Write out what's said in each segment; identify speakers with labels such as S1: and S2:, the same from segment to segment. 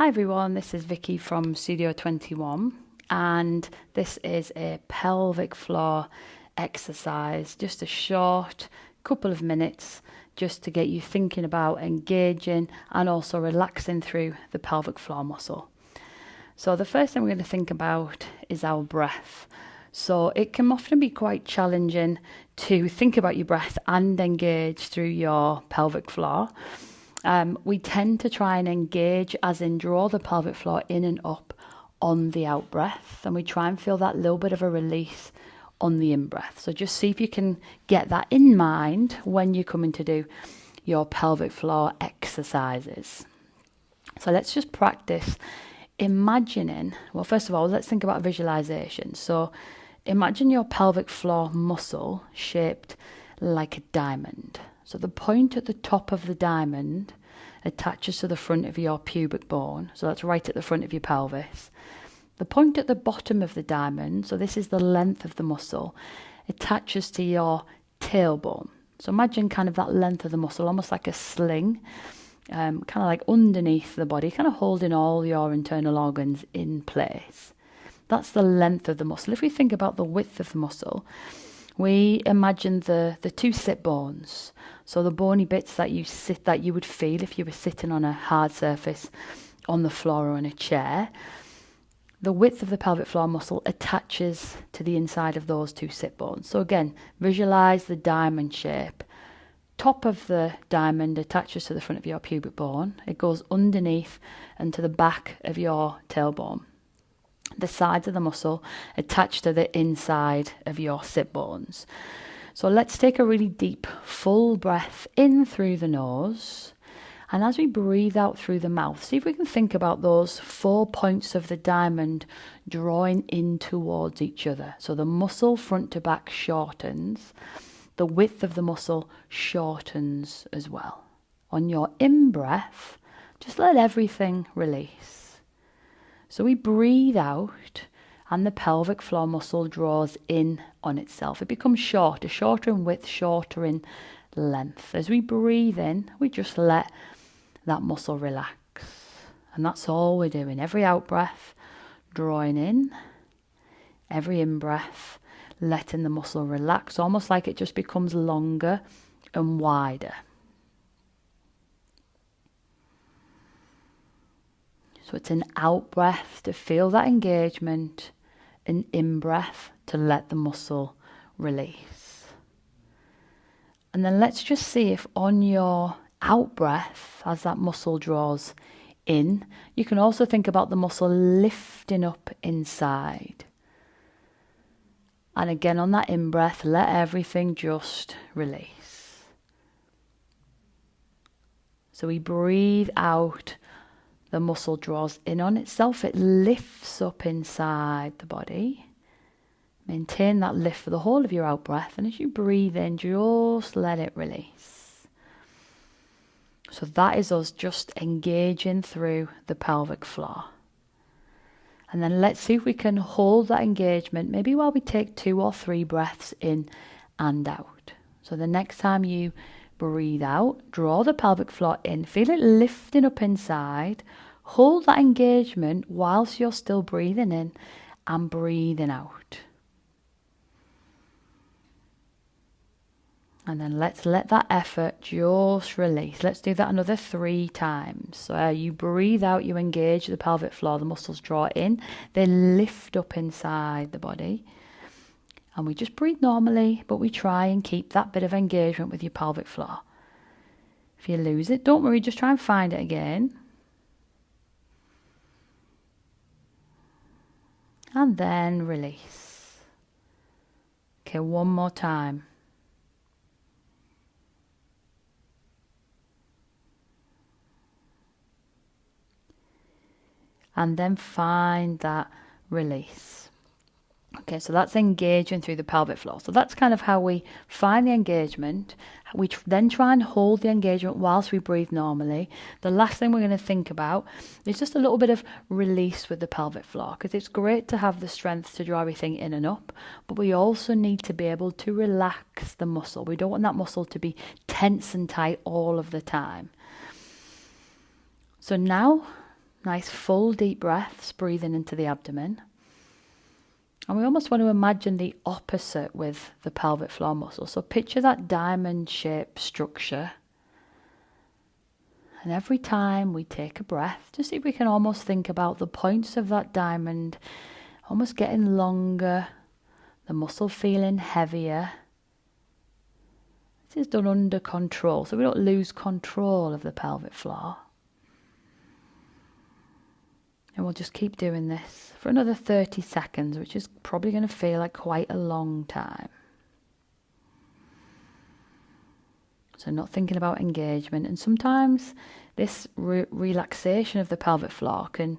S1: Hi everyone, this is Vicky from Studio 21 and this is a pelvic floor exercise, just a short couple of minutes just to get you thinking about engaging and also relaxing through the pelvic floor muscle. So the first thing we're going to think about is our breath. So it can often be quite challenging to think about your breath and engage through your pelvic floor. We tend to try and engage, as in draw the pelvic floor in and up on the out breath, and we try and feel that little bit of a release on the in breath. So just see if you can get that in mind when you're coming to do your pelvic floor exercises. So let's just practice imagining, well, first of all, let's think about visualization. So imagine your pelvic floor muscle shaped like a diamond. So the point at the top of the diamond attaches to the front of your pubic bone. So that's right at the front of your pelvis. The point at the bottom of the diamond, so this is the length of the muscle, attaches to your tailbone. So imagine kind of that length of the muscle, almost like a sling, kind of like underneath the body, kind of holding all your internal organs in place. That's the length of the muscle. If we think about the width of the muscle, we imagine the two sit bones. So the bony bits that you would feel if you were sitting on a hard surface on the floor or in a chair. The width of the pelvic floor muscle attaches to the inside of those two sit bones. So again, visualize the diamond shape. Top of the diamond attaches to the front of your pubic bone. It goes underneath and to the back of your tailbone. The sides of the muscle attach to the inside of your sit bones. So let's take a really deep, full breath in through the nose. And as we breathe out through the mouth, see if we can think about those 4 points of the diamond drawing in towards each other. So the muscle front to back shortens. The width of the muscle shortens as well. On your in-breath, just let everything release. So we breathe out and the pelvic floor muscle draws in on itself. It becomes shorter in width, shorter in length. As we breathe in, we just let that muscle relax. And that's all we're doing. Every out breath, drawing in. Every in breath, letting the muscle relax, almost like it just becomes longer and wider. So it's an out breath to feel that engagement, an in breath to let the muscle release. And then let's just see if on your out breath, as that muscle draws in, you can also think about the muscle lifting up inside. And again, on that in breath, let everything just release. So we breathe out. The muscle draws in on itself. It lifts up inside the body. Maintain that lift for the whole of your out breath. And as you breathe in, just let it release. So that is us just engaging through the pelvic floor. And then let's see if we can hold that engagement, maybe while we take 2 or 3 breaths in and out. So the next time you breathe out, draw the pelvic floor in, feel it lifting up inside, hold that engagement whilst you're still breathing in and breathing out. And then let's let that effort just release. Let's do that another 3 times. So you breathe out, you engage the pelvic floor, the muscles draw in, they lift up inside the body. And we just breathe normally, but we try and keep that bit of engagement with your pelvic floor. If you lose it, don't worry, just try and find it again. And then release. Okay, one more time. And then find that release. Okay, so that's engaging through the pelvic floor. So that's kind of how we find the engagement. We then try and hold the engagement whilst we breathe normally. The last thing we're going to think about is just a little bit of release with the pelvic floor, because it's great to have the strength to draw everything in and up, but we also need to be able to relax the muscle. We don't want that muscle to be tense and tight all of the time. So now Nice full deep breaths, breathing into the abdomen. And we almost want to imagine the opposite with the pelvic floor muscle. So picture that diamond-shaped structure. And every time we take a breath, just see if we can almost think about the points of that diamond almost getting longer, the muscle feeling heavier. This is done under control, so we don't lose control of the pelvic floor. And we'll just keep doing this for another 30 seconds, which is probably going to feel like quite a long time. So not thinking about engagement. And sometimes this relaxation of the pelvic floor can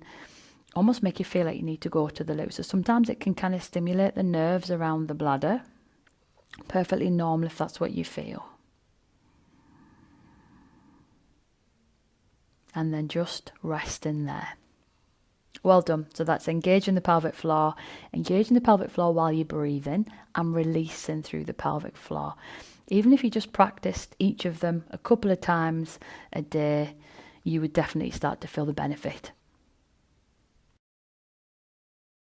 S1: almost make you feel like you need to go to the loo. So sometimes it can kind of stimulate the nerves around the bladder. Perfectly normal if that's what you feel. And then just rest in there. Well done. So that's engaging the pelvic floor while you're breathing and releasing through the pelvic floor. Even if you just practiced each of them a couple of times a day, you would definitely start to feel the benefit